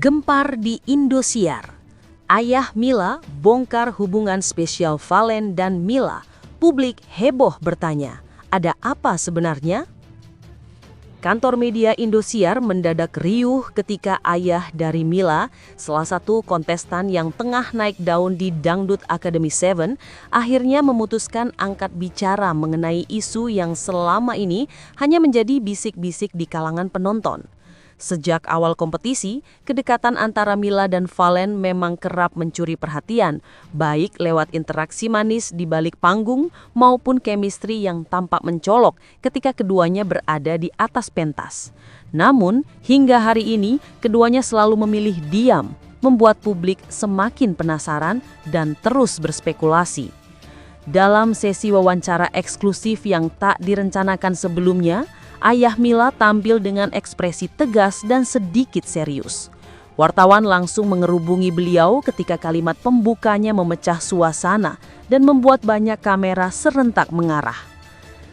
Gempar di Indosiar. Ayah Mila bongkar hubungan spesial Valen dan Mila. Publik heboh bertanya, ada apa sebenarnya? Kantor media Indosiar mendadak riuh ketika ayah dari Mila, salah satu kontestan yang tengah naik daun di Dangdut Academy 7, akhirnya memutuskan angkat bicara mengenai isu yang selama ini hanya menjadi bisik-bisik di kalangan penonton. Sejak awal kompetisi, kedekatan antara Mila dan Valen memang kerap mencuri perhatian, baik lewat interaksi manis di balik panggung maupun chemistry yang tampak mencolok ketika keduanya berada di atas pentas. Namun, hingga hari ini, keduanya selalu memilih diam, membuat publik semakin penasaran dan terus berspekulasi. Dalam sesi wawancara eksklusif yang tak direncanakan sebelumnya, ayah Mila tampil dengan ekspresi tegas dan sedikit serius. Wartawan langsung mengerubungi beliau ketika kalimat pembukanya memecah suasana dan membuat banyak kamera serentak mengarah.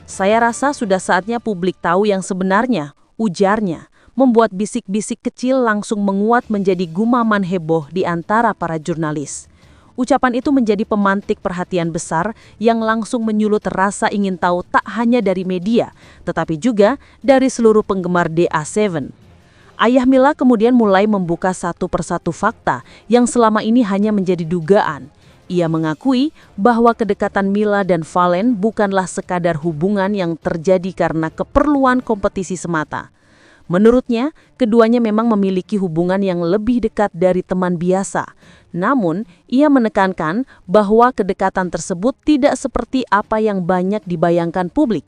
"Saya rasa sudah saatnya publik tahu yang sebenarnya," ujarnya, membuat bisik-bisik kecil langsung menguat menjadi gumaman heboh di antara para jurnalis. Ucapan itu menjadi pemantik perhatian besar yang langsung menyulut rasa ingin tahu tak hanya dari media, tetapi juga dari seluruh penggemar DA7. Ayah Mila kemudian mulai membuka satu persatu fakta yang selama ini hanya menjadi dugaan. Ia mengakui bahwa kedekatan Mila dan Valen bukanlah sekadar hubungan yang terjadi karena keperluan kompetisi semata. Menurutnya, keduanya memang memiliki hubungan yang lebih dekat dari teman biasa. Namun, ia menekankan bahwa kedekatan tersebut tidak seperti apa yang banyak dibayangkan publik.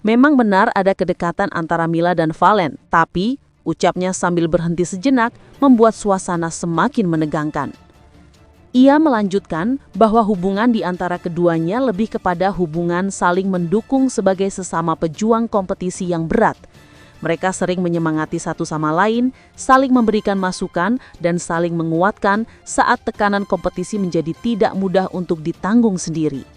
Memang benar ada kedekatan antara Mila dan Valen, tapi ucapnya sambil berhenti sejenak membuat suasana semakin menegangkan. Ia melanjutkan bahwa hubungan di antara keduanya lebih kepada hubungan saling mendukung sebagai sesama pejuang kompetisi yang berat. Mereka sering menyemangati satu sama lain, saling memberikan masukan, dan saling menguatkan saat tekanan kompetisi menjadi tidak mudah untuk ditanggung sendiri.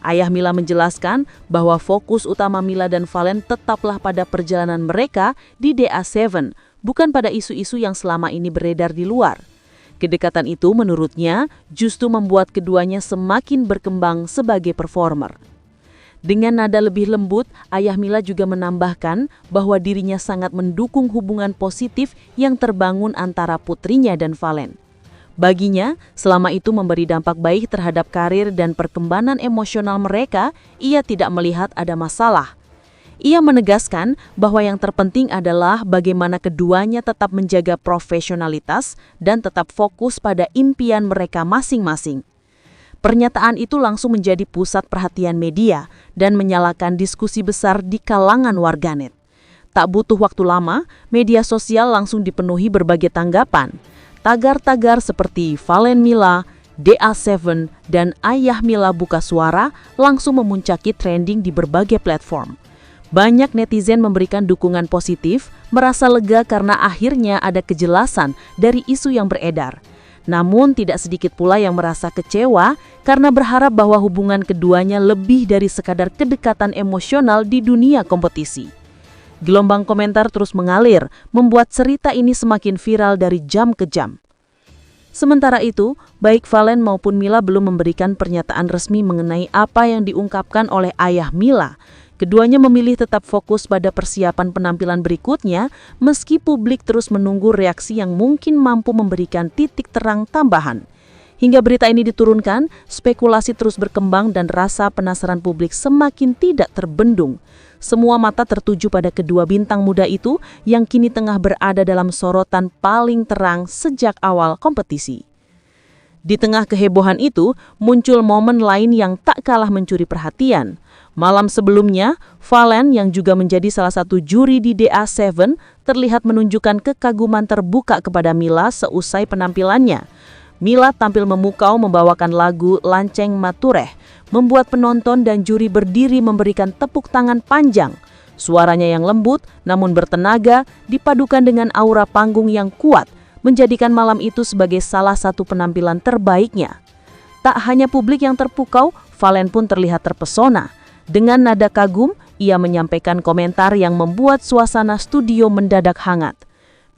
Ayah Mila menjelaskan bahwa fokus utama Mila dan Valen tetaplah pada perjalanan mereka di DA7, bukan pada isu-isu yang selama ini beredar di luar. Kedekatan itu menurutnya justru membuat keduanya semakin berkembang sebagai performer. Dengan nada lebih lembut, ayah Mila juga menambahkan bahwa dirinya sangat mendukung hubungan positif yang terbangun antara putrinya dan Valen. Baginya, selama itu memberi dampak baik terhadap karir dan perkembangan emosional mereka, ia tidak melihat ada masalah. Ia menegaskan bahwa yang terpenting adalah bagaimana keduanya tetap menjaga profesionalitas dan tetap fokus pada impian mereka masing-masing. Pernyataan itu langsung menjadi pusat perhatian media dan menyalakan diskusi besar di kalangan warganet. Tak butuh waktu lama, media sosial langsung dipenuhi berbagai tanggapan. Tagar-tagar seperti Valen Mila, DA7, dan Ayah Mila buka suara langsung memuncaki trending di berbagai platform. Banyak netizen memberikan dukungan positif, merasa lega karena akhirnya ada kejelasan dari isu yang beredar. Namun tidak sedikit pula yang merasa kecewa karena berharap bahwa hubungan keduanya lebih dari sekadar kedekatan emosional di dunia kompetisi. Gelombang komentar terus mengalir, membuat cerita ini semakin viral dari jam ke jam. Sementara itu, baik Valen maupun Mila belum memberikan pernyataan resmi mengenai apa yang diungkapkan oleh ayah Mila. Keduanya memilih tetap fokus pada persiapan penampilan berikutnya, meski publik terus menunggu reaksi yang mungkin mampu memberikan titik terang tambahan. Hingga berita ini diturunkan, spekulasi terus berkembang dan rasa penasaran publik semakin tidak terbendung. Semua mata tertuju pada kedua bintang muda itu yang kini tengah berada dalam sorotan paling terang sejak awal kompetisi. Di tengah kehebohan itu, muncul momen lain yang tak kalah mencuri perhatian. Malam sebelumnya, Valen yang juga menjadi salah satu juri di DA7 terlihat menunjukkan kekaguman terbuka kepada Mila seusai penampilannya. Mila tampil memukau membawakan lagu Lanceng Matureh, membuat penonton dan juri berdiri memberikan tepuk tangan panjang. Suaranya yang lembut namun bertenaga dipadukan dengan aura panggung yang kuat, menjadikan malam itu sebagai salah satu penampilan terbaiknya. Tak hanya publik yang terpukau, Valen pun terlihat terpesona. Dengan nada kagum, ia menyampaikan komentar yang membuat suasana studio mendadak hangat.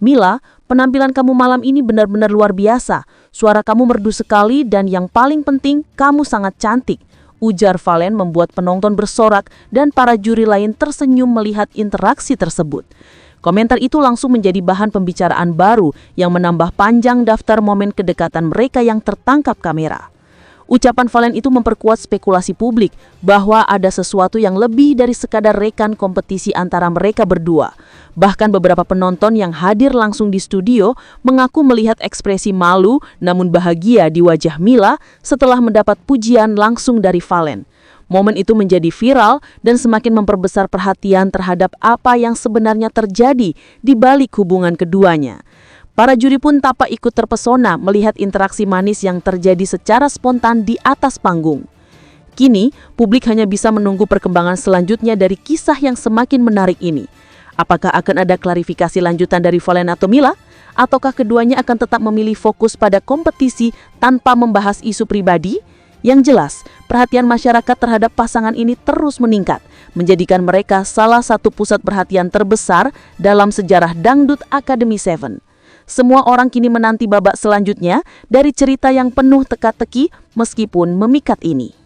"Mila, penampilan kamu malam ini benar-benar luar biasa. Suara kamu merdu sekali dan yang paling penting, kamu sangat cantik," ujar Valen membuat penonton bersorak dan para juri lain tersenyum melihat interaksi tersebut. Komentar itu langsung menjadi bahan pembicaraan baru yang menambah panjang daftar momen kedekatan mereka yang tertangkap kamera. Ucapan Valen itu memperkuat spekulasi publik bahwa ada sesuatu yang lebih dari sekadar rekan kompetisi antara mereka berdua. Bahkan beberapa penonton yang hadir langsung di studio mengaku melihat ekspresi malu namun bahagia di wajah Mila setelah mendapat pujian langsung dari Valen. Momen itu menjadi viral dan semakin memperbesar perhatian terhadap apa yang sebenarnya terjadi di balik hubungan keduanya. Para juri pun tampak ikut terpesona melihat interaksi manis yang terjadi secara spontan di atas panggung. Kini, publik hanya bisa menunggu perkembangan selanjutnya dari kisah yang semakin menarik ini. Apakah akan ada klarifikasi lanjutan dari Valen atau Mila? Ataukah keduanya akan tetap memilih fokus pada kompetisi tanpa membahas isu pribadi? Yang jelas, perhatian masyarakat terhadap pasangan ini terus meningkat, menjadikan mereka salah satu pusat perhatian terbesar dalam sejarah Dangdut Academy 7. Semua orang kini menanti babak selanjutnya dari cerita yang penuh teka-teki meskipun memikat ini.